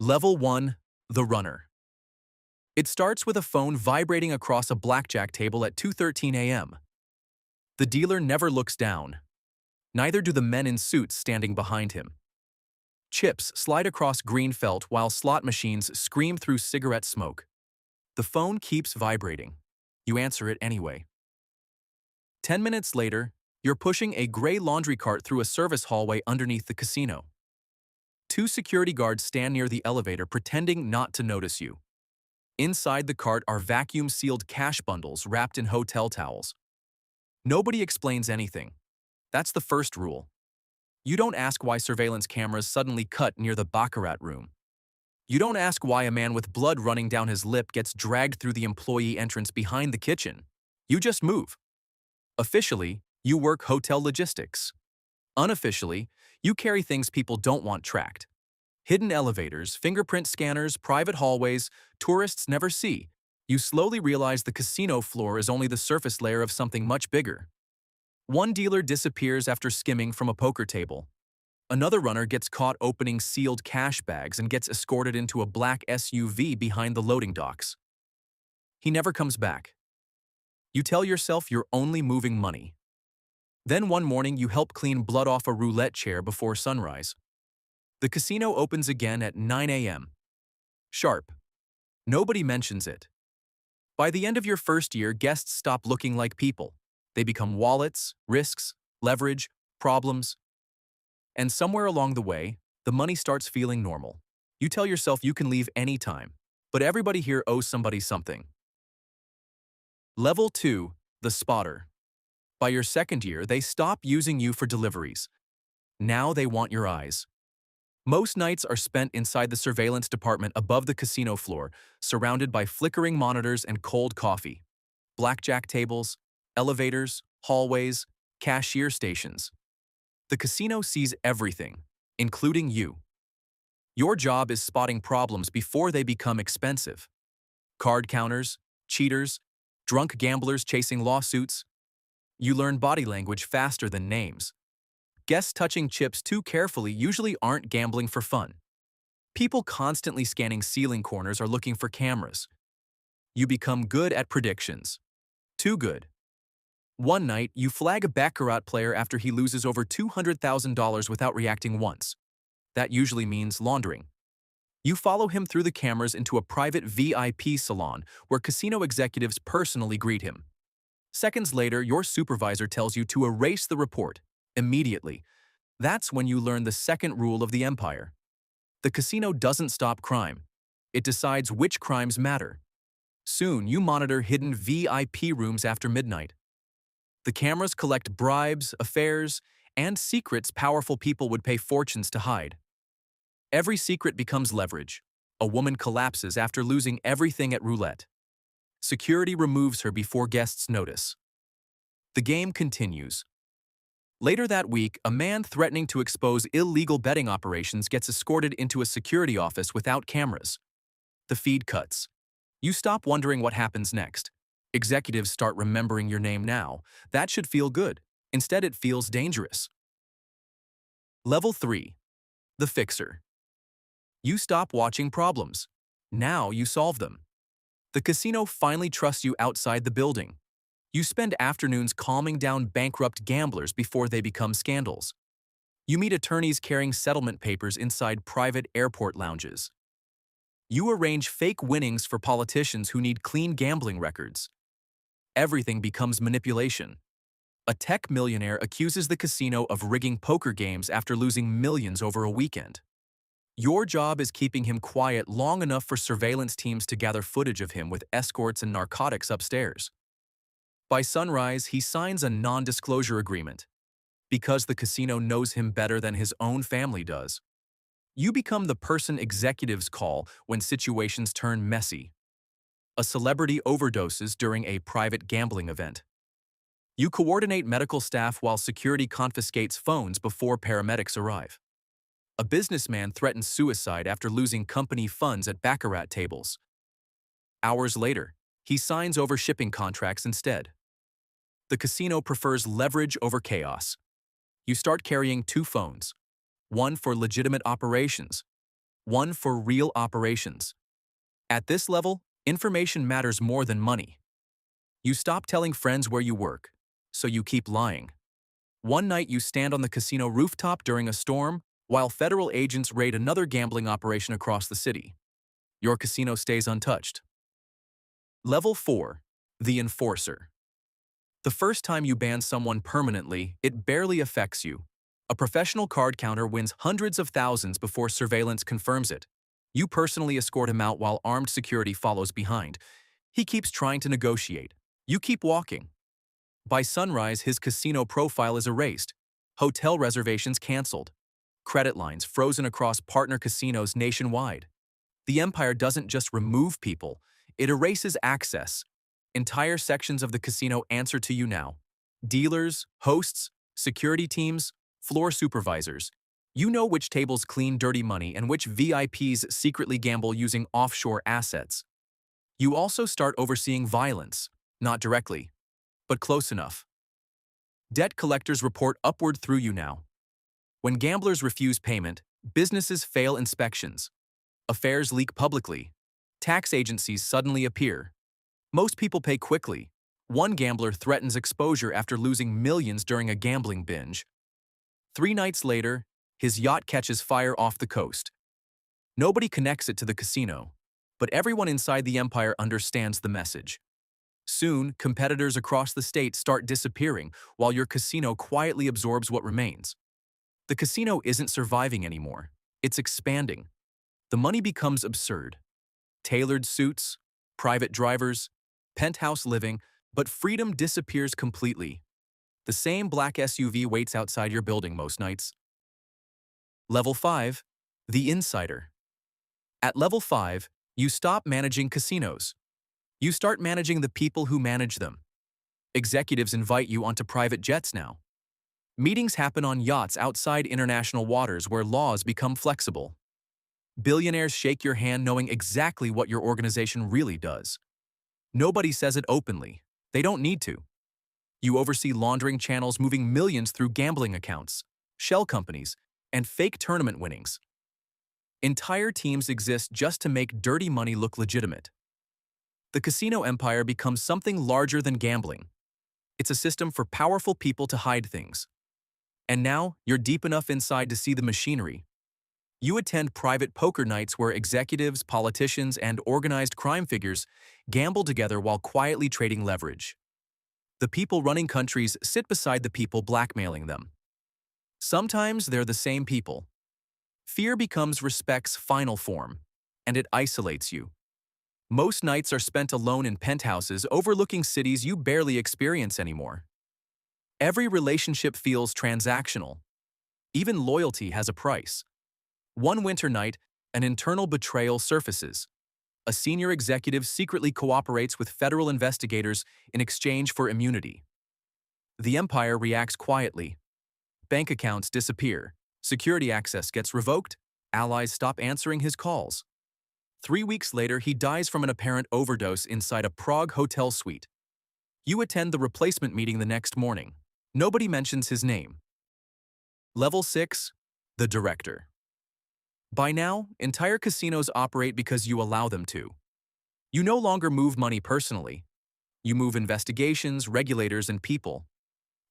Level 1. The Runner. It starts with a phone vibrating across a blackjack table at 2:13 a.m. The dealer never looks down. Neither do the men in suits standing behind him. Chips slide across green felt while slot machines scream through cigarette smoke. The phone keeps vibrating. You answer it anyway. 10 minutes later, you're pushing a gray laundry cart through a service hallway underneath the casino. Two security guards stand near the elevator pretending not to notice you. Inside the cart are vacuum-sealed cash bundles wrapped in hotel towels. Nobody explains anything. That's the first rule. You don't ask why surveillance cameras suddenly cut near the baccarat room. You don't ask why a man with blood running down his lip gets dragged through the employee entrance behind the kitchen. You just move. Officially, you work hotel logistics. Unofficially, you carry things people don't want tracked. Hidden elevators, fingerprint scanners, private hallways, tourists never see. You slowly realize the casino floor is only the surface layer of something much bigger. One dealer disappears after skimming from a poker table. Another runner gets caught opening sealed cash bags and gets escorted into a black SUV behind the loading docks. He never comes back. You tell yourself you're only moving money. Then one morning you help clean blood off a roulette chair before sunrise. The casino opens again at 9 a.m. Sharp. Nobody mentions it. By the end of your first year, guests stop looking like people. They become wallets, risks, leverage, problems. And somewhere along the way, the money starts feeling normal. You tell yourself you can leave anytime, but everybody here owes somebody something. Level 2. The Spotter. By your second year, they stop using you for deliveries. Now they want your eyes. Most nights are spent inside the surveillance department above the casino floor, surrounded by flickering monitors and cold coffee. Blackjack tables, elevators, hallways, cashier stations. The casino sees everything, including you. Your job is spotting problems before they become expensive. Card counters, cheaters, drunk gamblers chasing lawsuits. You learn body language faster than names. Guests touching chips too carefully usually aren't gambling for fun. People constantly scanning ceiling corners are looking for cameras. You become good at predictions. Too good. One night, you flag a baccarat player after he loses over $200,000 without reacting once. That usually means laundering. You follow him through the cameras into a private VIP salon where casino executives personally greet him. Seconds later, your supervisor tells you to erase the report. Immediately. That's when you learn the second rule of the empire. The casino doesn't stop crime. It decides which crimes matter. Soon, you monitor hidden VIP rooms after midnight. The cameras collect bribes, affairs, and secrets powerful people would pay fortunes to hide. Every secret becomes leverage. A woman collapses after losing everything at roulette. Security removes her before guests notice. The game continues. Later that week, a man threatening to expose illegal betting operations gets escorted into a security office without cameras. The feed cuts. You stop wondering what happens next. Executives start remembering your name now. That should feel good. Instead, it feels dangerous. Level 3. The Fixer. You stop watching problems. Now you solve them. The casino finally trusts you outside the building. You spend afternoons calming down bankrupt gamblers before they become scandals. You meet attorneys carrying settlement papers inside private airport lounges. You arrange fake winnings for politicians who need clean gambling records. Everything becomes manipulation. A tech millionaire accuses the casino of rigging poker games after losing millions over a weekend. Your job is keeping him quiet long enough for surveillance teams to gather footage of him with escorts and narcotics upstairs. By sunrise, he signs a non-disclosure agreement. Because the casino knows him better than his own family does. You become the person executives call when situations turn messy. A celebrity overdoses during a private gambling event. You coordinate medical staff while security confiscates phones before paramedics arrive. A businessman threatens suicide after losing company funds at baccarat tables. Hours later, he signs over shipping contracts instead. The casino prefers leverage over chaos. You start carrying 2 phones. One for legitimate operations, one for real operations. At this level, information matters more than money. You stop telling friends where you work, so you keep lying. One night you stand on the casino rooftop during a storm, while federal agents raid another gambling operation across the city. Your casino stays untouched. Level 4. The Enforcer. The first time you ban someone permanently, it barely affects you. A professional card counter wins hundreds of thousands before surveillance confirms it. You personally escort him out while armed security follows behind. He keeps trying to negotiate. You keep walking. By sunrise, his casino profile is erased, hotel reservations canceled, credit lines frozen across partner casinos nationwide. The empire doesn't just remove people, it erases access. Entire sections of the casino answer to you now. Dealers, hosts, security teams, floor supervisors. You know which tables clean dirty money and which VIPs secretly gamble using offshore assets. You also start overseeing violence, not directly, but close enough. Debt collectors report upward through you now. When gamblers refuse payment, businesses fail inspections. Affairs leak publicly. Tax agencies suddenly appear. Most people pay quickly. One gambler threatens exposure after losing millions during a gambling binge. 3 nights later, his yacht catches fire off the coast. Nobody connects it to the casino, but everyone inside the empire understands the message. Soon, competitors across the state start disappearing while your casino quietly absorbs what remains. The casino isn't surviving anymore. It's expanding. The money becomes absurd. Tailored suits, private drivers, penthouse living, but freedom disappears completely. The same black SUV waits outside your building most nights. Level 5. The Insider. At Level 5, you stop managing casinos. You start managing the people who manage them. Executives invite you onto private jets now. Meetings happen on yachts outside international waters where laws become flexible. Billionaires shake your hand knowing exactly what your organization really does. Nobody says it openly. They don't need to. You oversee laundering channels moving millions through gambling accounts, shell companies, and fake tournament winnings. Entire teams exist just to make dirty money look legitimate. The casino empire becomes something larger than gambling. It's a system for powerful people to hide things. And now, you're deep enough inside to see the machinery. You attend private poker nights where executives, politicians, and organized crime figures gamble together while quietly trading leverage. The people running countries sit beside the people blackmailing them. Sometimes they're the same people. Fear becomes respect's final form, and it isolates you. Most nights are spent alone in penthouses overlooking cities you barely experience anymore. Every relationship feels transactional. Even loyalty has a price. One winter night, an internal betrayal surfaces. A senior executive secretly cooperates with federal investigators in exchange for immunity. The empire reacts quietly. Bank accounts disappear. Security access gets revoked. Allies stop answering his calls. 3 weeks later, he dies from an apparent overdose inside a Prague hotel suite. You attend the replacement meeting the next morning. Nobody mentions his name. Level 6. The Director. By now, entire casinos operate because you allow them to. You no longer move money personally. You move investigations, regulators, and people.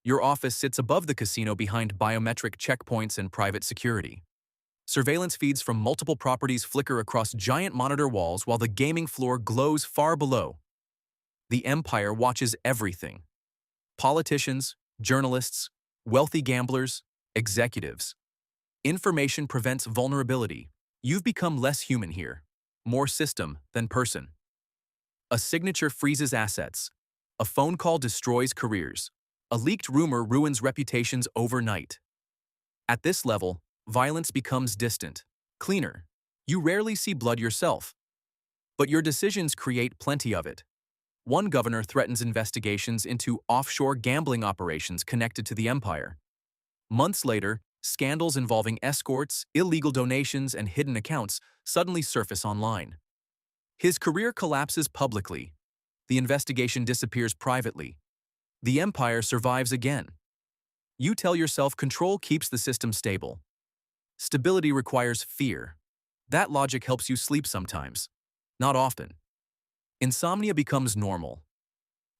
Your office sits above the casino behind biometric checkpoints and private security. Surveillance feeds from multiple properties flicker across giant monitor walls while the gaming floor glows far below. The empire watches everything. Politicians, journalists, wealthy gamblers, executives. Information prevents vulnerability. You've become less human here, more system than person. A signature freezes assets. A phone call destroys careers. A leaked rumor ruins reputations overnight. At this level, violence becomes distant, cleaner. You rarely see blood yourself. But your decisions create plenty of it. One governor threatens investigations into offshore gambling operations connected to the empire. Months later, scandals involving escorts, illegal donations, and hidden accounts suddenly surface online. His career collapses publicly. The investigation disappears privately. The empire survives again. You tell yourself control keeps the system stable. Stability requires fear. That logic helps you sleep sometimes. Not often. Insomnia becomes normal.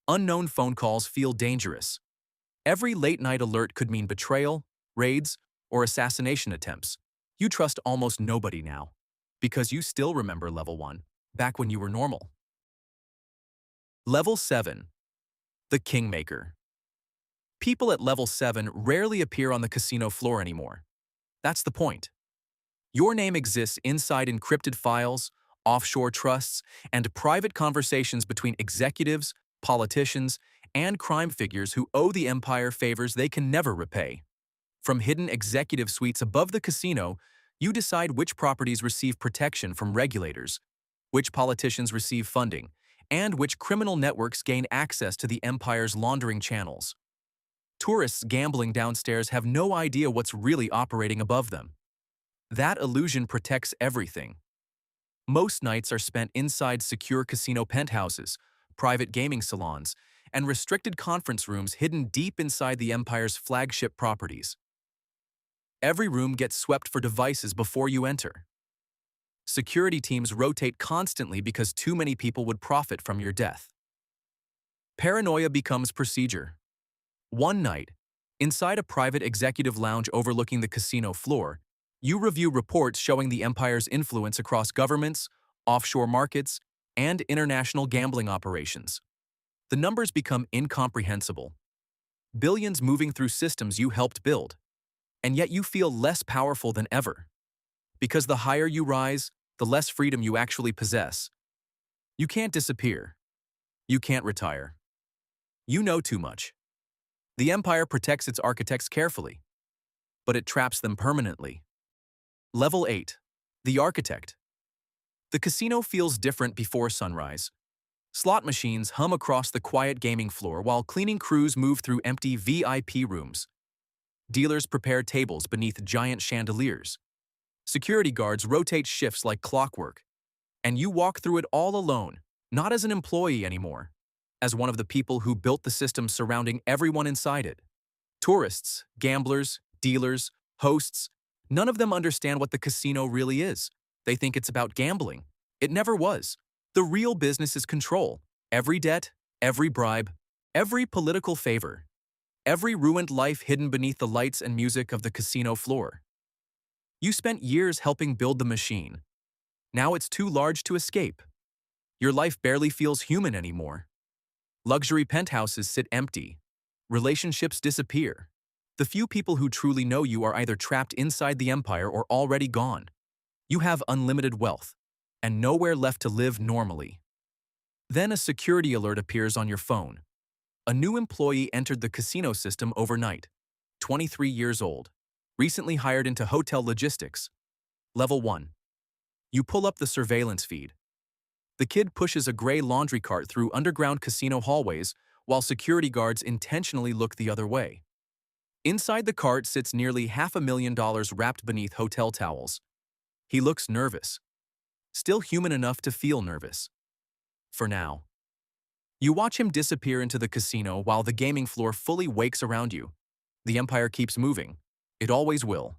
Unknown phone calls feel dangerous. Every late-night alert could mean betrayal, raids, or assassination attempts. You trust almost nobody now, because you still remember Level 1, back when you were normal. Level 7. The Kingmaker. People at Level 7 rarely appear on the casino floor anymore. That's the point. Your name exists inside encrypted files, offshore trusts, and private conversations between executives, politicians, and crime figures who owe the empire favors they can never repay. From hidden executive suites above the casino, you decide which properties receive protection from regulators, which politicians receive funding, and which criminal networks gain access to the empire's laundering channels. Tourists gambling downstairs have no idea what's really operating above them. That illusion protects everything. Most nights are spent inside secure casino penthouses, private gaming salons, and restricted conference rooms hidden deep inside the empire's flagship properties. Every room gets swept for devices before you enter. Security teams rotate constantly because too many people would profit from your death. Paranoia becomes procedure. One night, inside a private executive lounge overlooking the casino floor, you review reports showing the empire's influence across governments, offshore markets, and international gambling operations. The numbers become incomprehensible. Billions moving through systems you helped build. And yet you feel less powerful than ever. Because the higher you rise, the less freedom you actually possess. You can't disappear. You can't retire. You know too much. The empire protects its architects carefully, but it traps them permanently. Level 8. The Architect. The casino feels different before sunrise. Slot machines hum across the quiet gaming floor while cleaning crews move through empty VIP rooms. Dealers prepare tables beneath giant chandeliers. Security guards rotate shifts like clockwork. And you walk through it all alone, not as an employee anymore, as one of the people who built the system surrounding everyone inside it. Tourists, gamblers, dealers, hosts, none of them understand what the casino really is. They think it's about gambling. It never was. The real business is control. Every debt, every bribe, every political favor. Every ruined life hidden beneath the lights and music of the casino floor. You spent years helping build the machine. Now it's too large to escape. Your life barely feels human anymore. Luxury penthouses sit empty. Relationships disappear. The few people who truly know you are either trapped inside the empire or already gone. You have unlimited wealth, and nowhere left to live normally. Then a security alert appears on your phone. A new employee entered the casino system overnight, 23 years old, recently hired into hotel logistics. Level 1. You pull up the surveillance feed. The kid pushes a gray laundry cart through underground casino hallways while security guards intentionally look the other way. Inside the cart sits nearly $500,000 wrapped beneath hotel towels. He looks nervous. Still human enough to feel nervous. For now. You watch him disappear into the casino while the gaming floor fully wakes around you. The empire keeps moving. It always will.